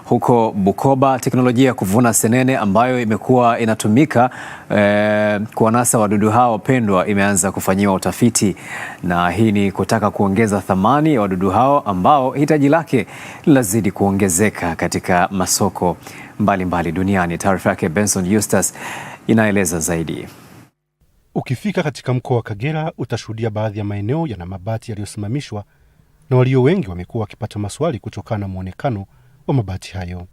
Huko Bukoba, teknolojia ya kuvuna senene ambayo imekuwa inatumika kuwanasa wadudu hao pendwa imeanza kufanyiwa utafiti, na hii ni kutaka kuongeza thamani ya wadudu hao ambao hitaji lake lazidi kuongezeka katika masoko mbalimbali duniani. Taarifa yake Benson Eustace inaeleza zaidi. Ukifika katika mkoa wa Kagera utashuhudia baadhi ya maeneo yana mabati yaliyosimamishwa, na walio wengi wamekuwa wakipata maswali kutokana na muonekano wa mabati hayo.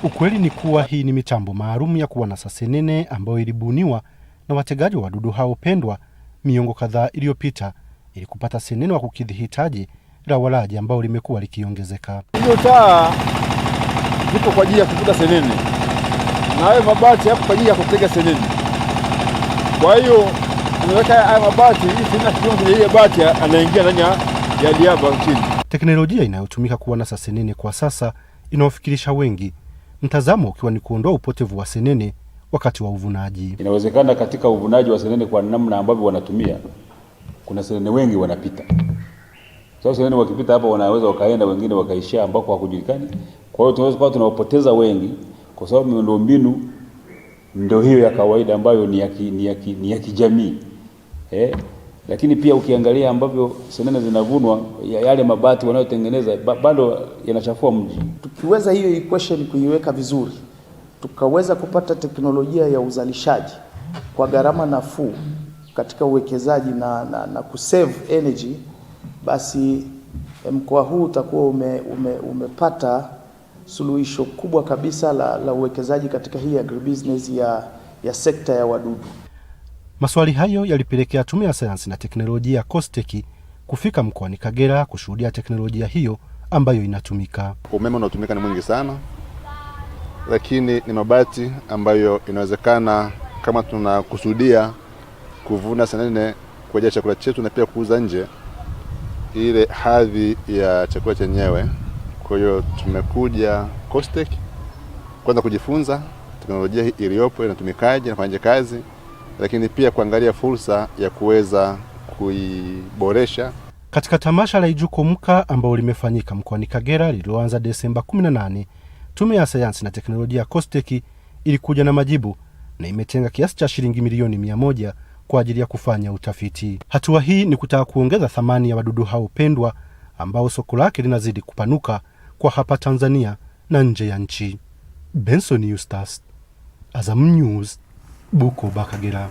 Ukweli ni kuwa hii ni mitambo maalum ya kuwanasa senene ambayo ilibuniwa na wategaji wa wadudu hao pendwa miongo kadhaa iliyopita ili kupata senene wa kukidhi hitaji la walaji ambao limekuwa likiongezeka. Hiyo taa zipo kwa ajili ya kuvuta senene na hayo mabati yapo kwa ajili ya kutega senene. Kwa hiyo unaweka haya mabati ili senene kwenye ile bati anaingia ndani ya diaba chini. Teknolojia inayotumika kuwanasa senene kwa sasa inawafikirisha wengi, mtazamo ukiwa ni kuondoa upotevu wa senene wakati wa uvunaji. Inawezekana katika uvunaji wa senene kwa namna ambavyo wanatumia, kuna senene wengi wanapita. Sasa senene wakipita hapa wanaweza wakaenda wengine wakaishia ambako hakujulikani. Kwa hiyo tunaweza kuwa tunawapoteza wengi kwa sababu miundombinu ndio hiyo ya kawaida ambayo ni ya kijamii. Lakini pia ukiangalia ambavyo senene zinavunwa, yale mabati wanayotengeneza bado yanachafua mji. Tukiweza hiyo equation kuiweka vizuri, tukaweza kupata teknolojia ya uzalishaji kwa gharama nafuu katika uwekezaji na kusave energy, basi mkoa huu utakuwa umepata suluhisho kubwa kabisa la uwekezaji katika hii agribusiness ya sekta ya wadudu. Maswali hayo yalipelekea Tume ya Sayansi na Teknolojia COSTECH kufika mkoani Kagera kushuhudia teknolojia hiyo ambayo inatumika. Umeme unaotumika ni mwingi sana, lakini ni mabati ambayo inawezekana kama tunakusudia kuvuna senene kwa ajili ya chakula chetu na pia kuuza nje, ile hadhi ya chakula chenyewe. Kwa hiyo tumekuja COSTECH kwanza kujifunza teknolojia hii iliyopo inatumikaje na fanya kazi, lakini pia kuangalia fursa ya kuweza kuiboresha. Katika tamasha la Ijukumka ambao limefanyika mkoani Kagera lililoanza Desemba 18, Tume ya Sayansi na Teknolojia COSTECH ilikuja na majibu na imetenga kiasi cha shilingi milioni 100 kwa ajili ya kufanya utafiti. Hatua hii ni kutaka kuongeza thamani ya wadudu hao pendwa ambao soko lake linazidi kupanuka kwa hapa Tanzania na nje ya nchi. Benson Eustace, Azam News, Bukoba, Kagera.